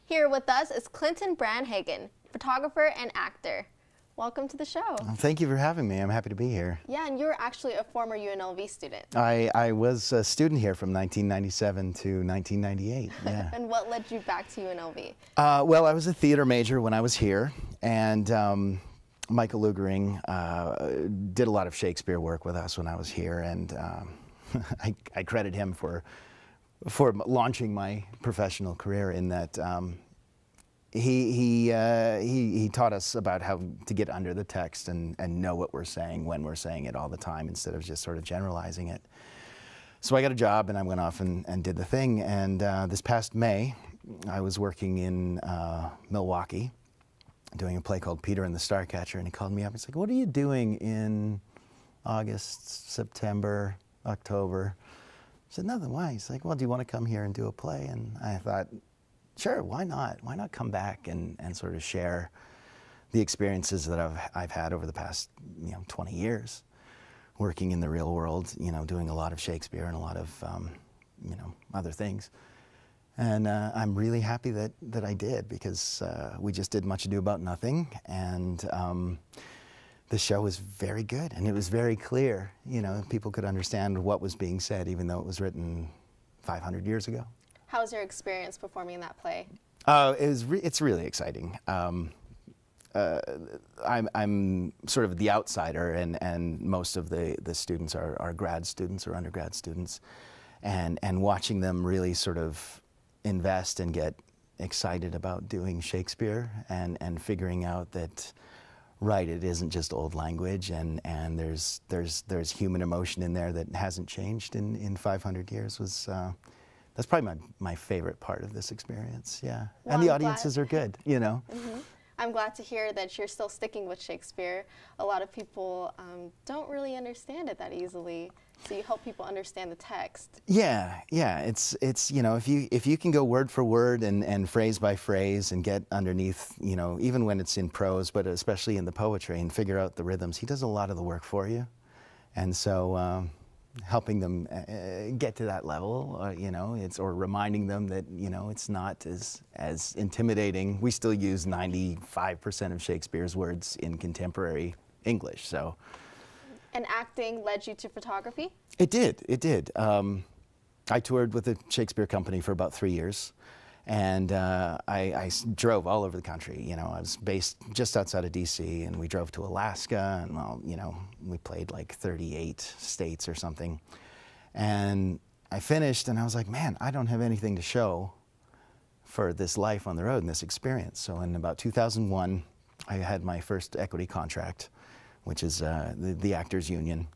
Here with us is Clinton Brandhagen, photographer and actor. Welcome to the show. Thank you for having me. I'm happy to be here. Yeah, and you're actually a former UNLV student. I was a student here from 1997 to 1998. Yeah. And what led you back to UNLV? Well, I was a theater major when I was here, and Michael Lugering did a lot of Shakespeare work with us when I was here, and I credit him for launching my professional career in that he taught us about how to get under the text and know what we're saying when we're saying it all the time instead of just sort of generalizing it. So I got a job and I went off and did the thing, and this past May I was working in Milwaukee doing a play called Peter and the Starcatcher, and he called me up and said, "What are you doing in August, September, October?" I said, "Nothing. Why?" He's like, "Well, do you want to come here and do a play?" And I thought, sure, why not? Why not come back and sort of share the experiences that I've had over the past 20 years working in the real world, doing a lot of Shakespeare and a lot of other things. And I'm really happy that I did, because we just did Much Ado About Nothing, and the show was very good, and it was very clear. People could understand what was being said, even though it was written 500 years ago. How was your experience performing in that play? It's really exciting. I'm sort of the outsider, and most of the students are grad students or undergrad students, and watching them really sort of invest and get excited about doing Shakespeare and figuring out that, right, it isn't just old language, and there's human emotion in there that hasn't changed in 500 years was that's probably my favorite part of this experience. Yeah. Well, and the audiences are good, Mm-hmm. I'm glad to hear that you're still sticking with Shakespeare. A lot of people don't really understand it that easily, so you help people understand the text. Yeah, it's if you can go word for word and phrase by phrase and get underneath, even when it's in prose, but especially in the poetry, and figure out the rhythms, he does a lot of the work for you. And so helping them get to that level, or reminding them that it's not as intimidating. We still use 95% of Shakespeare's words in contemporary English. So. And acting led you to photography? It did. I toured with the Shakespeare company for about 3 years, and I drove all over the country. I was based just outside of DC, and we drove to Alaska, and we played like 38 states or something. And I finished, and I was like, man, I don't have anything to show for this life on the road and this experience. So in about 2001, I had my first equity contract, which is the Actors Union.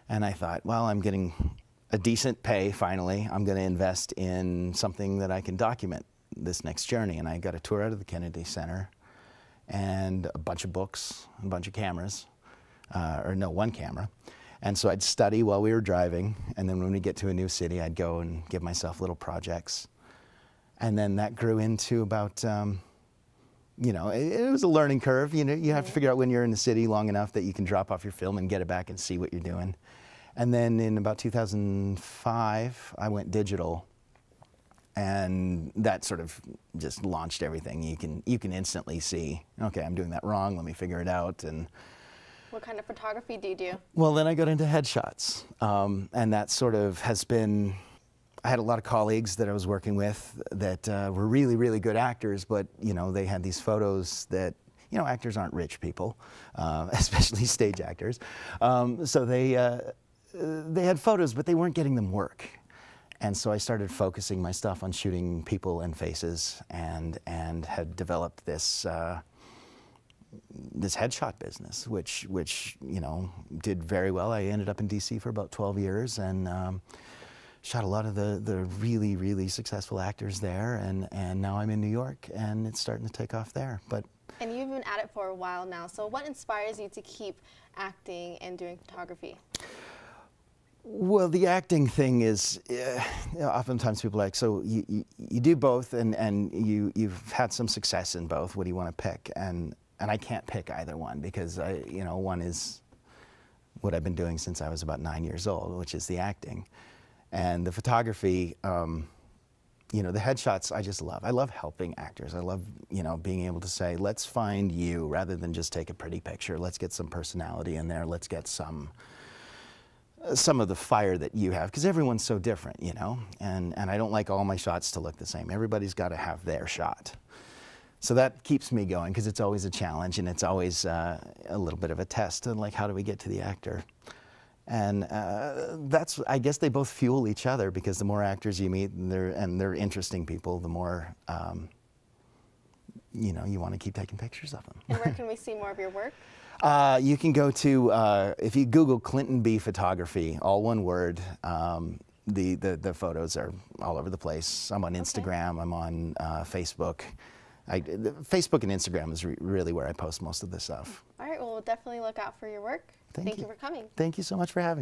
And I thought, well, I'm getting a decent pay finally. I'm going to invest in something that I can document this next journey. And I got a tour out of the Kennedy Center and a bunch of books, a bunch of cameras, one camera. And so I'd study while we were driving, and then when we get to a new city, I'd go and give myself little projects. And then that grew into about it was a learning curve. You have to figure out when you're in the city long enough that you can drop off your film and get it back and see what you're doing. And then in about 2005, I went digital, and that sort of just launched everything. You can instantly see, okay, I'm doing that wrong, let me figure it out. And what kind of photography do you do? Well, then I got into headshots, and that sort of has been. I had a lot of colleagues that I was working with that were really, really good actors, but they had these photos that actors aren't rich people, especially stage actors. So they had photos, but they weren't getting them work, and so I started focusing my stuff on shooting people and faces, and had developed this headshot business, which did very well. I ended up in DC for about 12 years, and shot a lot of the really, really successful actors there, and now I'm in New York, and it's starting to take off there. And you've been at it for a while now, so what inspires you to keep acting and doing photography? Well, the acting thing is, oftentimes people are like, so you do both, and you've had some success in both. What do you want to pick? And I can't pick either one, because one is what I've been doing since I was about 9 years old, which is the acting. And the photography you know, the headshots I just love. I love helping actors. I love, you know, being able to say, let's find you rather than just take a pretty picture. Let's get some personality in there. Let's get some of the fire that you have, because everyone's so different, you know, and I don't like all my shots to look the same. Everybody's got to have their shot. So that keeps me going, because it's always a challenge, and it's always a little bit of a test, and like, how do we get to the actor? And that's, I guess they both fuel each other, because the more actors you meet, and they're interesting people, the more, you know, you want to keep taking pictures of them. And where can we see more of your work? You can go to, if you Google Clinton B Photography, all one word, the photos are all over the place. I'm on Instagram, I'm on Facebook. Facebook and Instagram is really where I post most of this stuff. All right, well, we'll definitely look out for your work. Thank you for coming. Thank you so much for having me.